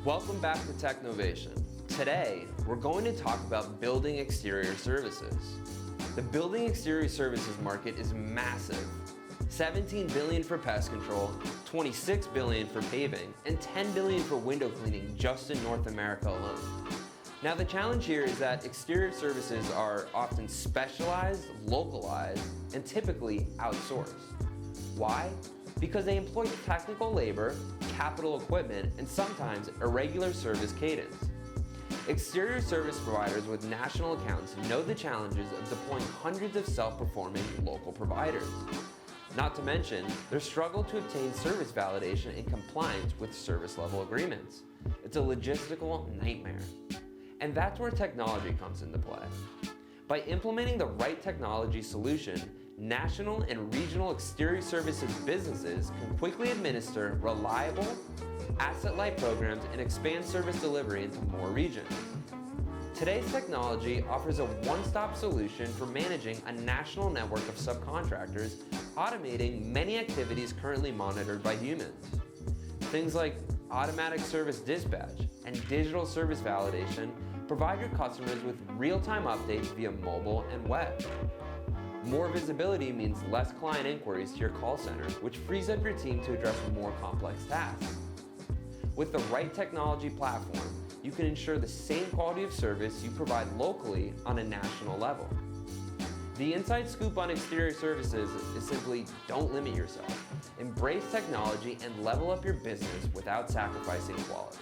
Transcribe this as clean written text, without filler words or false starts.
Welcome back to Technovation. Today, we're going to talk about building exterior services. The building exterior services market is massive. $17 billion for pest control, $26 billion for paving, and $10 billion for window cleaning just in North America alone. Now the challenge here is that exterior services are often specialized, localized, and typically outsourced. Why? Because they employ technical labor, capital equipment, and sometimes irregular service cadence. Exterior service providers with national accounts know the challenges of deploying hundreds of self-performing local providers. Not to mention their struggle to obtain service validation and compliance with service level agreements. It's a logistical nightmare. And that's where technology comes into play. By implementing the right technology solution, national and regional exterior services businesses can quickly administer reliable, asset-light programs and expand service delivery into more regions. Today's technology offers a one-stop solution for managing a national network of subcontractors, automating many activities currently monitored by humans. Things like automatic service dispatch and digital service validation provide your customers with real-time updates via mobile and web. More visibility means less client inquiries to your call center, which frees up your team to address more complex tasks. With the right technology platform, you can ensure the same quality of service you provide locally on a national level. The inside scoop on exterior services is simply don't limit yourself. Embrace technology and level up your business without sacrificing quality.